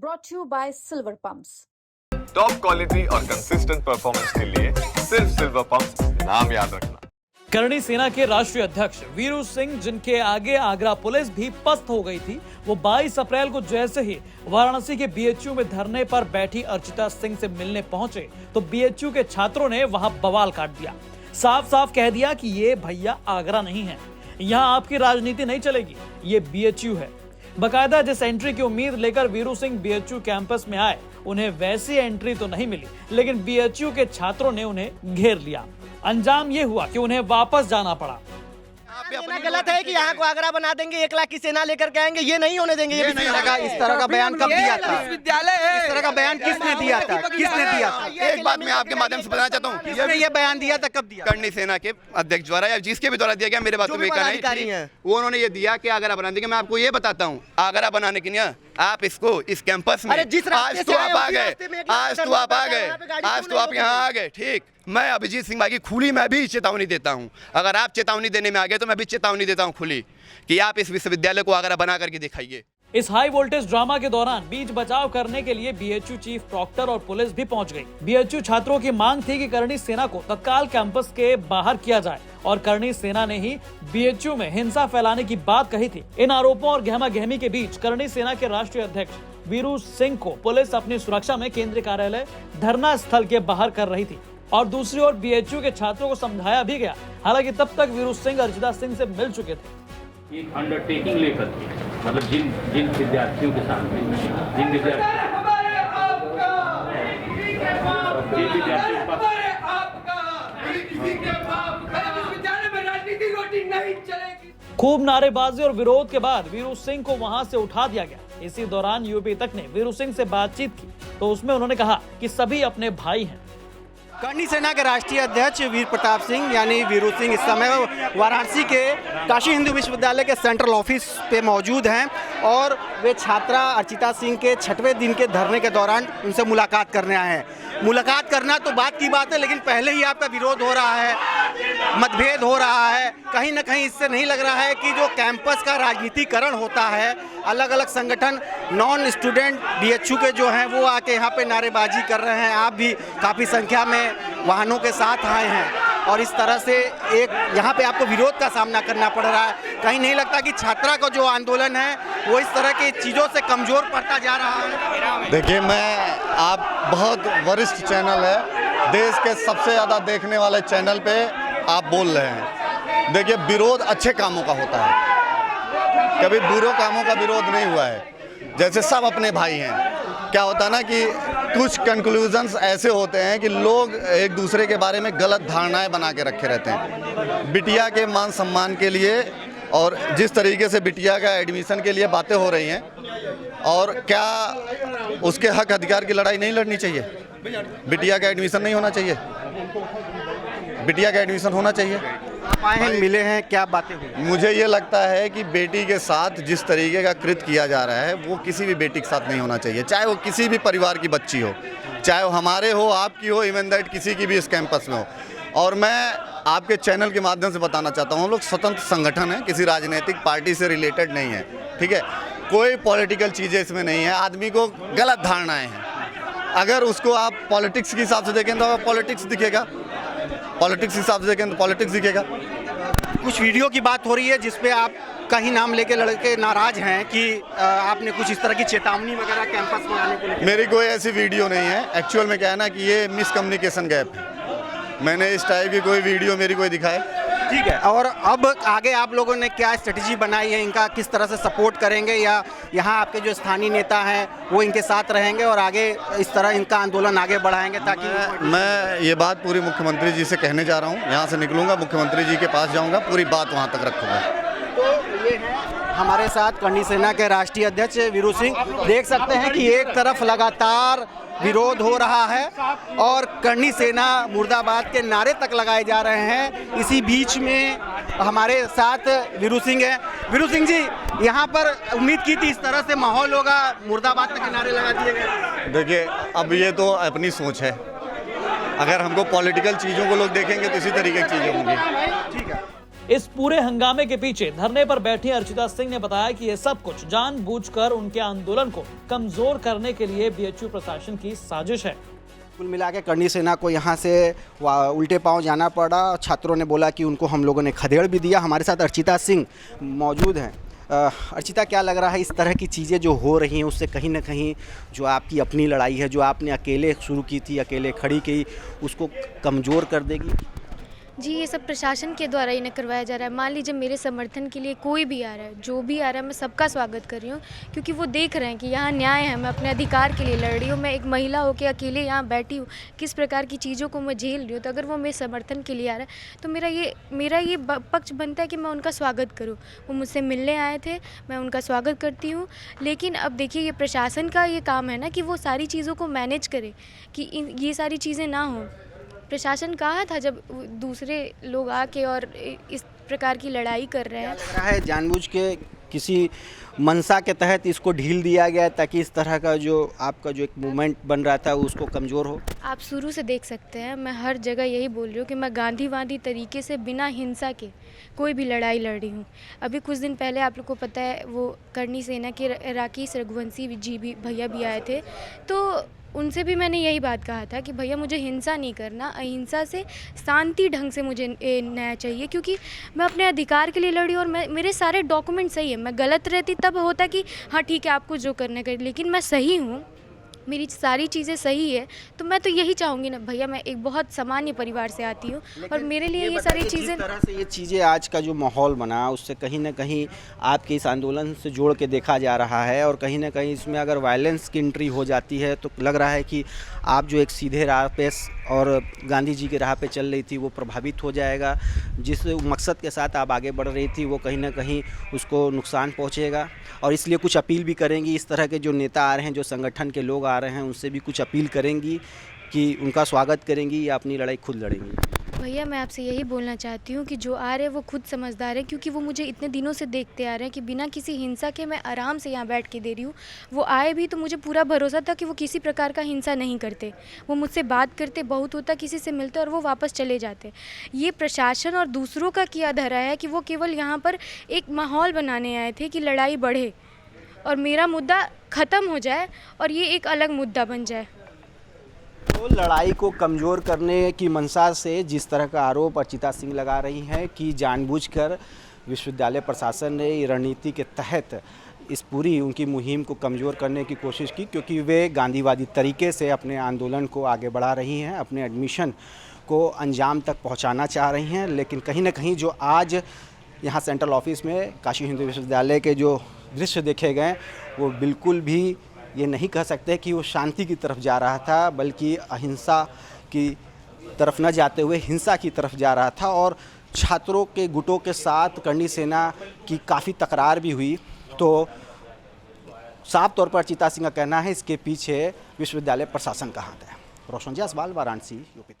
brought to you by Silver Pumps. Top quality और consistent performance के लिए सिर्फ सिल्वर पंप्स, नाम याद रखना। करणी सेना के राष्ट्रीय अध्यक्ष वीरू सिंह, जिनके आगे आगरा पुलिस भी पस्त हो गई थी, वो 22 अप्रैल को जैसे ही वाराणसी के बीएचयू में धरने पर बैठी अर्चिता सिंह से मिलने पहुंचे तो बीएचयू के छात्रों ने वहां बवाल काट दिया। साफ साफ कह दिया कि ये भैया आगरा नहीं है, यहाँ आपकी राजनीति नहीं चलेगी, ये बीएचयू है। बकायदा जिस एंट्री की उम्मीद लेकर वीरू सिंह बीएचयू कैंपस में आए, उन्हें वैसी एंट्री तो नहीं मिली, लेकिन बीएचयू के छात्रों ने उन्हें घेर लिया। अंजाम ये हुआ कि उन्हें वापस जाना पड़ा। अपना गलत है कि यहाँ को आगरा बना देंगे, 1 लाख की सेना लेकर के आएंगे, ये नहीं होने देंगे। इस तरह का बयान कब दिया था? विश्वविद्यालय है, इस तरह का बयान किसने दिया था? किसने दिया था? एक बात मैं आपके माध्यम से बताना चाहता हूँ, किसने ये बयान दिया था, कब दिया? करणी सेना के अध्यक्ष द्वारा या जिसके भी द्वारा दिया गया, मेरे बात में कहना है वो उन्होंने ये दिया कि आगरा बना देंगे। मैं आपको ये बताता हूँ, आगरा बनाने के लिए आप इसको इस कैंपस में आज तो आप आ गए, आज तो आप आ गए, आज तो आप यहाँ आ गए, ठीक। मैं अभिजीत सिंह भाई की खुली मैं भी चेतावनी देता हूँ, अगर आप चेतावनी देने में आ गए तो मैं भी चेतावनी देता हूँ खुली कि आप इस विश्वविद्यालय को आगरा बना करके दिखाइए। इस हाई वोल्टेज ड्रामा के दौरान बीच बचाव करने के लिए बीएचयू चीफ प्रॉक्टर और पुलिस भी पहुंच गई। बीएचयू छात्रों की मांग थी कि करणी सेना को तत्काल कैंपस के बाहर किया जाए और करणी सेना ने ही बीएचयू में हिंसा फैलाने की बात कही थी। इन आरोपों और गहमा गहमी के बीच करणी सेना के राष्ट्रीय अध्यक्ष वीरू सिंह को पुलिस अपनी सुरक्षा में केंद्रीय कार्यालय धरना स्थल के बाहर कर रही थी और दूसरी ओर बीएचयू के छात्रों को समझाया भी गया। हालांकि तब तक वीरू सिंह अर्चिता सिंह से मिल चुके थे। एक अंडरटेकिंग लेकर मतलब जिन विद्यार्थियों के सामने जिन खूब नारेबाजी और विरोध के बाद वीरू सिंह को वहां से उठा दिया गया। इसी दौरान यूपी तक ने वीरू सिंह से बातचीत की तो उसमें उन्होंने कहा कि सभी अपने भाई हैं। करणी सेना के राष्ट्रीय अध्यक्ष वीर प्रताप सिंह यानी वीरू सिंह इस समय वाराणसी के काशी हिंदू विश्वविद्यालय के सेंट्रल ऑफिस पे मौजूद हैं और वे छात्रा अर्चिता सिंह के 6वें दिन के धरने के दौरान उनसे मुलाकात करने आए हैं। मुलाकात करना तो बात की बात है, लेकिन पहले ही आपका विरोध हो रहा है, मतभेद हो रहा है। कहीं ना कहीं इससे नहीं लग रहा है कि जो कैंपस का राजनीतिकरण होता है, अलग अलग संगठन नॉन स्टूडेंट बीएचयू के जो हैं वो आके यहाँ पे नारेबाजी कर रहे हैं। आप भी काफ़ी संख्या में वाहनों के साथ आए हैं और इस तरह से एक यहाँ पे आपको विरोध का सामना करना पड़ रहा है। कहीं नहीं लगता कि छात्रा का जो आंदोलन है वो इस तरह की चीज़ों से कमज़ोर पड़ता जा रहा है? देखिए, आप बहुत वरिष्ठ चैनल है, देश के सबसे ज़्यादा देखने वाले चैनल पे आप बोल रहे हैं। देखिए, विरोध अच्छे कामों का होता है, कभी बुरे कामों का विरोध नहीं हुआ है। जैसे सब अपने भाई हैं। क्या होता है ना कि कुछ कंक्लूजन्स ऐसे होते हैं कि लोग एक दूसरे के बारे में गलत धारणाएं बना के रखे रहते हैं। बिटिया के मान सम्मान के लिए और जिस तरीके से बिटिया का एडमिशन के लिए बातें हो रही हैं, और क्या उसके हक अधिकार की लड़ाई नहीं लड़नी चाहिए? बिटिया का एडमिशन नहीं होना चाहिए? बिटिया का एडमिशन होना चाहिए। आप आए हैं, मिले हैं, क्या बातें हुई? मुझे ये लगता है कि बेटी के साथ जिस तरीके का कृत्य किया जा रहा है वो किसी भी बेटी के साथ नहीं होना चाहिए, चाहे वो किसी भी परिवार की बच्ची हो, चाहे वो हमारे हो, आपकी हो, इवन दैट किसी की भी इस कैंपस में हो। और मैं आपके चैनल के माध्यम से बताना चाहता हूँ, हम लोग स्वतंत्र संगठन है, किसी राजनीतिक पार्टी से रिलेटेड नहीं है, ठीक है? कोई पॉलिटिकल चीज़ें इसमें नहीं है। आदमी को गलत धारणाएँ हैं, अगर उसको आप पॉलिटिक्स के हिसाब से देखें तो पॉलिटिक्स दिखेगा, पॉलिटिक्स के हिसाब से देखें तो पॉलिटिक्स दिखेगा। कुछ वीडियो की बात हो रही है जिसपे आप कहीं नाम लेके लड़के नाराज हैं कि आपने कुछ इस तरह की चेतावनी वगैरह कैंपस में आने को लेकर। मेरी कोई ऐसी वीडियो नहीं है। एक्चुअल में क्या है ना कि ये मिसकम्युनिकेशन गैप है। मैंने इस टाइप की कोई वीडियो मेरी कोई दिखाए, ठीक है। और अब आगे आप लोगों ने क्या स्ट्रेटजी बनाई है, इनका किस तरह से सपोर्ट करेंगे, या यहाँ आपके जो स्थानीय नेता हैं वो इनके साथ रहेंगे और आगे इस तरह इनका आंदोलन आगे बढ़ाएंगे? ताकि मैं ये बात पूरी मुख्यमंत्री जी से कहने जा रहा हूँ। यहाँ से निकलूँगा, मुख्यमंत्री जी के पास जाऊँगा, पूरी बात वहाँ तक रखूँगा। तो ये है हमारे साथ करणी सेना के राष्ट्रीय अध्यक्ष वीरू सिंह। देख सकते हैं कि एक तरफ लगातार विरोध हो रहा है और करणी सेना मुर्दाबाद के नारे तक लगाए जा रहे हैं। इसी बीच में हमारे साथ वीरू सिंह है। वीरू सिंह जी, यहाँ पर उम्मीद की थी इस तरह से माहौल होगा, मुर्दाबाद तक के नारे लगा दिए गए? देखिए, अब ये तो अपनी सोच है। अगर हमको पॉलिटिकल चीज़ों को लोग देखेंगे तो इसी तरीके की चीज़ें होंगी। ठीक है। इस पूरे हंगामे के पीछे धरने पर बैठी अर्चिता सिंह ने बताया कि यह सब कुछ जानबूझकर उनके आंदोलन को कमजोर करने के लिए बीएचयू प्रशासन की साजिश है। कुल मिला के करणी सेना को यहाँ से उल्टे पांव जाना पड़ा। छात्रों ने बोला कि उनको हम लोगों ने खदेड़ भी दिया। हमारे साथ अर्चिता सिंह मौजूद हैं। अर्चिता, क्या लग रहा है इस तरह की चीज़ें जो हो रही हैं उससे कहीं ना कहीं जो आपकी अपनी लड़ाई है, जो आपने अकेले शुरू की थी, अकेले खड़ी की, उसको कमज़ोर कर देगी? जी, ये सब प्रशासन के द्वारा ही न करवाया जा रहा है। मान लीजिए मेरे समर्थन के लिए कोई भी आ रहा है, जो भी आ रहा है, मैं सबका स्वागत कर रही हूँ, क्योंकि वो देख रहे हैं कि यहाँ न्याय है। मैं अपने अधिकार के लिए लड़ रही हूँ। मैं एक महिला होकर अकेले यहाँ बैठी हूँ, किस प्रकार की चीज़ों को मैं झेल रही हूँ। तो अगर वो मेरे समर्थन के लिए आ रहा है तो मेरा ये पक्ष बनता है कि मैं उनका स्वागत करूँ। वो मुझसे मिलने आए थे, मैं उनका स्वागत करती हूँ। लेकिन अब देखिए, ये प्रशासन का ये काम है ना कि वो सारी चीज़ों को मैनेज करे कि ये सारी चीज़ें ना हों। प्रशासन कहाँ था जब दूसरे लोग आके और इस प्रकार की लड़ाई कर रहे हैं? लग रहा है जानबूझ के किसी मंशा के तहत इसको ढील दिया गया ताकि इस तरह का जो आपका जो एक मूवमेंट बन रहा था उसको कमज़ोर हो। आप शुरू से देख सकते हैं, मैं हर जगह यही बोल रही हूँ कि मैं गांधीवादी तरीके से बिना हिंसा के कोई भी लड़ाई लड़ रही हूँ। अभी कुछ दिन पहले आप लोग को पता है, वो करणी सेना के राकेश रघुवंशी जी भी भैया भी आए थे, तो उनसे भी मैंने यही बात कहा था कि भैया मुझे हिंसा नहीं करना, अहिंसा से शांति ढंग से मुझे न्याय चाहिए, क्योंकि मैं अपने अधिकार के लिए लड़ी और मेरे सारे डॉक्यूमेंट सही है। मैं गलत रहती तब होता कि हाँ ठीक है आपको जो करना कर, लेकिन मैं सही हूँ, मेरी सारी चीज़ें सही है। तो मैं तो यही चाहूँगी ना भैया, मैं एक बहुत सामान्य परिवार से आती हूँ और मेरे लिए ये सारी चीज़ें, जिस तरह से ये चीज़ें आज का जो माहौल बना उससे कहीं ना कहीं आपके इस आंदोलन से जोड़ के देखा जा रहा है, और कहीं ना कहीं इसमें अगर वायलेंस की एंट्री हो जाती है तो लग रहा है कि आप जो एक सीधे राह पे और गांधी जी की राह पे चल रही थी वो प्रभावित हो जाएगा। जिस मकसद के साथ आप आगे बढ़ रही थी वो कहीं ना कहीं उसको नुकसान पहुंचेगा, और इसलिए कुछ अपील भी करेंगी। इस तरह के जो नेता आ रहे हैं, जो संगठन के लोग आ रहे हैं, उनसे भी कुछ अपील करेंगी कि उनका स्वागत करेंगी या अपनी लड़ाई खुद लड़ेंगी? भैया मैं आपसे यही बोलना चाहती हूँ कि जो आ रहे हैं वो खुद समझदार हैं, क्योंकि वो मुझे इतने दिनों से देखते आ रहे हैं कि बिना किसी हिंसा के मैं आराम से यहाँ बैठ के दे रही हूँ। वो आए भी तो मुझे पूरा भरोसा था कि वो किसी प्रकार का हिंसा नहीं करते। वो मुझसे बात करते, बहुत होता किसी से मिलते और वो वापस चले जाते। ये प्रशासन और दूसरों का किया धरा है कि वो केवल यहाँ पर एक माहौल बनाने आए थे कि लड़ाई बढ़े और मेरा मुद्दा ख़त्म हो जाए और ये एक अलग मुद्दा बन जाए। तो लड़ाई को कमज़ोर करने की मंशा से जिस तरह का आरोप अर्चिता सिंह लगा रही हैं कि जानबूझकर विश्वविद्यालय प्रशासन ने रणनीति के तहत इस पूरी उनकी मुहिम को कमज़ोर करने की कोशिश की, क्योंकि वे गांधीवादी तरीके से अपने आंदोलन को आगे बढ़ा रही हैं, अपने एडमिशन को अंजाम तक पहुंचाना चाह रही हैं। लेकिन कहीं ना कहीं जो आज यहाँ सेंट्रल ऑफिस में काशी हिंदू विश्वविद्यालय के जो दृश्य देखे गए वो बिल्कुल भी ये नहीं कह सकते कि वो शांति की तरफ जा रहा था, बल्कि अहिंसा की तरफ न जाते हुए हिंसा की तरफ जा रहा था। और छात्रों के गुटों के साथ करणी सेना की काफ़ी तकरार भी हुई। तो साफ तौर पर अर्चिता सिंह का कहना है इसके पीछे विश्वविद्यालय प्रशासन का हाथ है। रोशन जायसवाल, वाराणसी, यूपी।